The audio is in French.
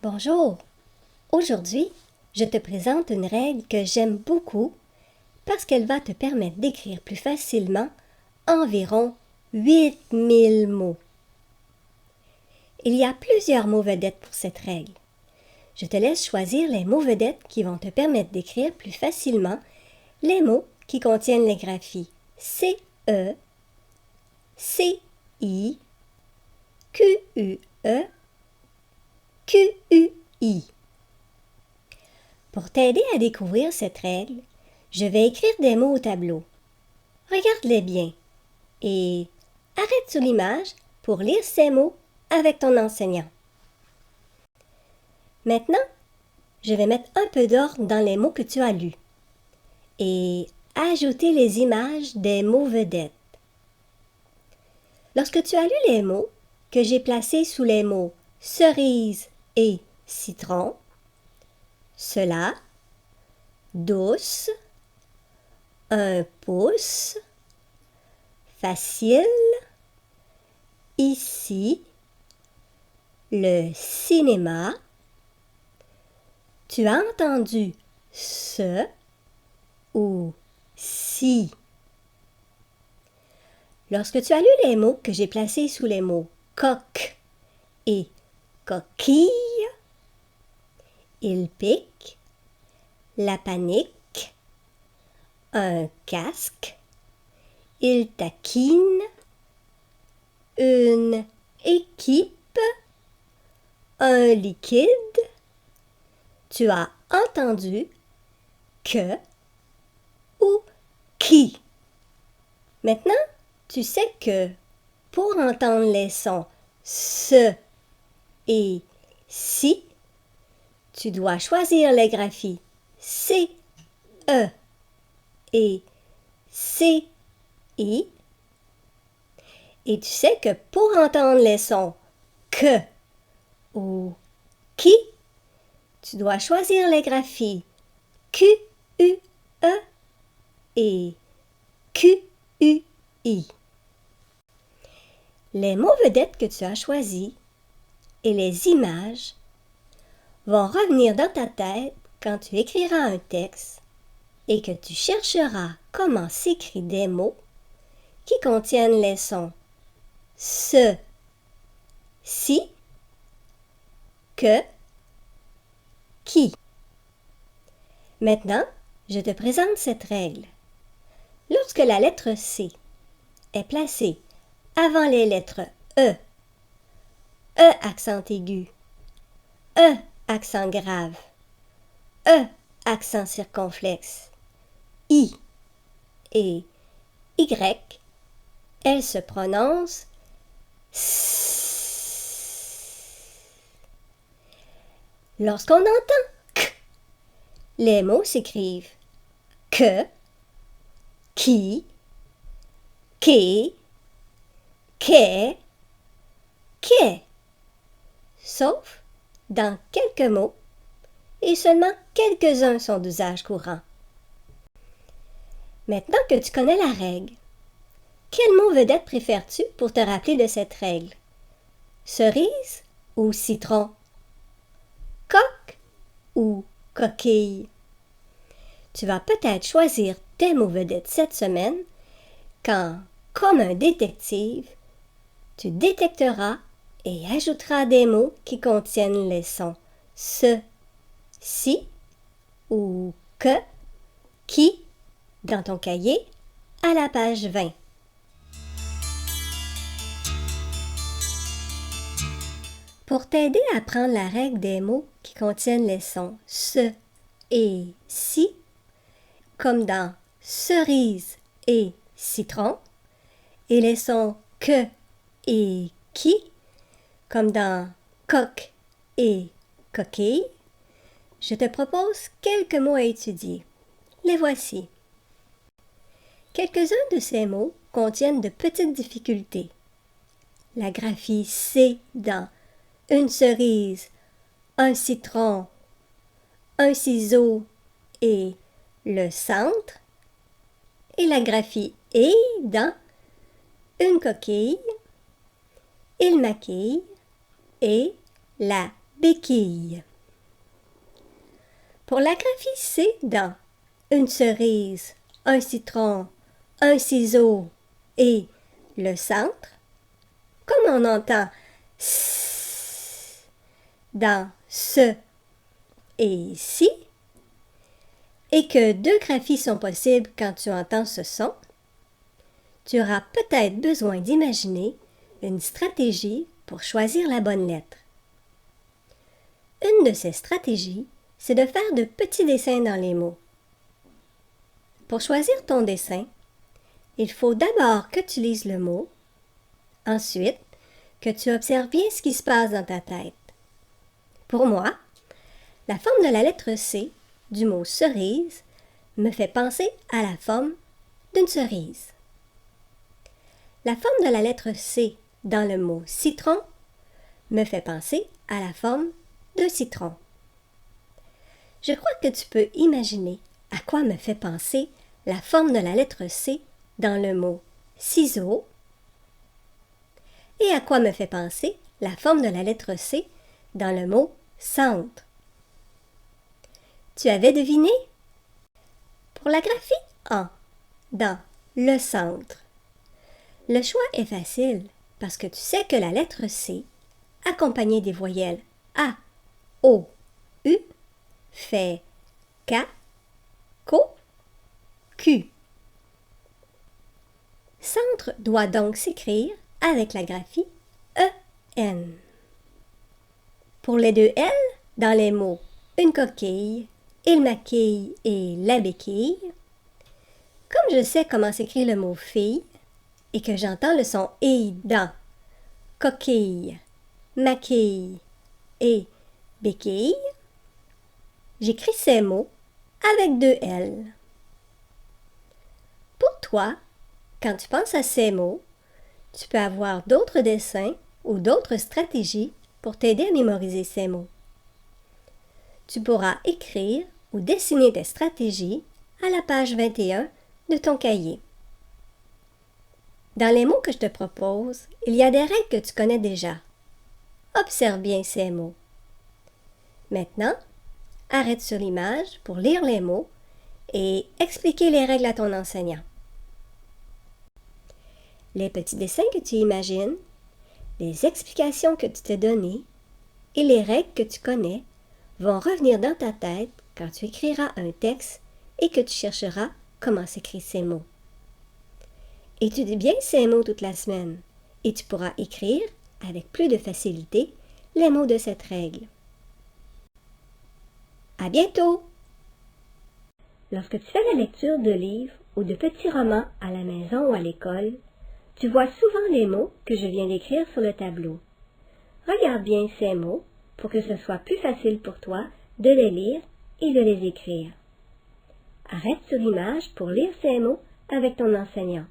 Bonjour! Aujourd'hui, je te présente une règle que j'aime beaucoup parce qu'elle va te permettre d'écrire plus facilement environ 8000 mots. Il y a plusieurs mots vedettes pour cette règle. Je te laisse choisir les mots vedettes qui vont te permettre d'écrire plus facilement les mots qui contiennent les graphies CE, CI, QUE, QUI. Pour t'aider à découvrir cette règle, je vais écrire des mots au tableau. Regarde-les bien et arrête sur l'image pour lire ces mots avec ton enseignant. Maintenant, je vais mettre un peu d'ordre dans les mots que tu as lus et ajouter les images des mots vedettes. Lorsque tu as lu les mots que j'ai placés sous les mots cerise et citron, cela, douce, un pouce, facile, ici, le cinéma. Tu as entendu ce ou si. Lorsque tu as lu les mots que j'ai placés sous les mots coq et coquille, il pique, la panique, un casque, il taquine, une équipe, un liquide. Tu as entendu que ou qui. Maintenant, tu sais que pour entendre les sons ce et si, tu dois choisir les graphies C, E et C, I. Et tu sais que pour entendre les sons que ou qui, tu dois choisir les graphies Q, U, E et Q, U, I. Les mots vedettes que tu as choisis et les images vont revenir dans ta tête quand tu écriras un texte et que tu chercheras comment s'écrit des mots qui contiennent les sons ce, si, que, qui. Maintenant, je te présente cette règle. Lorsque la lettre C est placée avant les lettres E, E accent aigu, E accent grave, E accent circonflexe, I et Y, elle se prononce S. Lorsqu'on entend K, les mots s'écrivent que, qui, qué, qu'est, qu'est, sauf dans quelques mots et seulement quelques-uns sont d'usage courant. Maintenant que tu connais la règle, quel mot vedette préfères-tu pour te rappeler de cette règle? Cerise ou citron? Coq ou coquille? Tu vas peut-être choisir tes mots vedettes cette semaine quand, comme un détective, tu détecteras et ajouteras des mots qui contiennent les sons ce, si ou que, qui dans ton cahier à la page 20. Pour t'aider à apprendre la règle des mots qui contiennent les sons ce et si, comme dans cerise et citron, et les sons que et qui, comme dans coq et coquille, je te propose quelques mots à étudier. Les voici. Quelques-uns de ces mots contiennent de petites difficultés. La graphie C dans une cerise, un citron, un ciseau et le centre, et la graphie E dans une coquille, il maquille et la béquille. Pour la graphie C dans une cerise, un citron, un ciseau et le centre, comme on entend S dans ce et ci, et que deux graphies sont possibles quand tu entends ce son, tu auras peut-être besoin d'imaginer une stratégie pour choisir la bonne lettre. Une de ces stratégies, c'est de faire de petits dessins dans les mots. Pour choisir ton dessin, il faut d'abord que tu lises le mot, ensuite que tu observes bien ce qui se passe dans ta tête. Pour moi, la forme de la lettre C du mot cerise me fait penser à la forme d'une cerise. La forme de la lettre C dans le mot citron me fait penser à la forme d'un citron. Je crois que tu peux imaginer à quoi me fait penser la forme de la lettre C dans le mot ciseau et à quoi me fait penser la forme de la lettre C dans le mot centre. Tu avais deviné? Pour la graphie A, dans le centre, le choix est facile parce que tu sais que la lettre C, accompagnée des voyelles A, O, U, fait K, CO, Q. Centre doit donc s'écrire avec la graphie EN. Pour les deux L, dans les mots une coquille, il maquille et la béquille, comme je sais comment s'écrit le mot fille et que j'entends le son I dans coquille, maquille et béquille, j'écris ces mots avec deux L. Pour toi, quand tu penses à ces mots, tu peux avoir d'autres dessins ou d'autres stratégies pour t'aider à mémoriser ces mots. Tu pourras écrire ou dessiner tes stratégies à la page 21 de ton cahier. Dans les mots que je te propose, il y a des règles que tu connais déjà. Observe bien ces mots. Maintenant, arrête sur l'image pour lire les mots et expliquer les règles à ton enseignant. Les petits dessins que tu imagines, les explications que tu t'es données et les règles que tu connais vont revenir dans ta tête quand tu écriras un texte et que tu chercheras comment s'écrivent ces mots. Étudie bien ces mots toute la semaine et tu pourras écrire avec plus de facilité les mots de cette règle. À bientôt! Lorsque tu fais la lecture de livres ou de petits romans à la maison ou à l'école, tu vois souvent les mots que je viens d'écrire sur le tableau. Regarde bien ces mots pour que ce soit plus facile pour toi de les lire et de les écrire. Arrête sur l'image pour lire ces mots avec ton enseignant.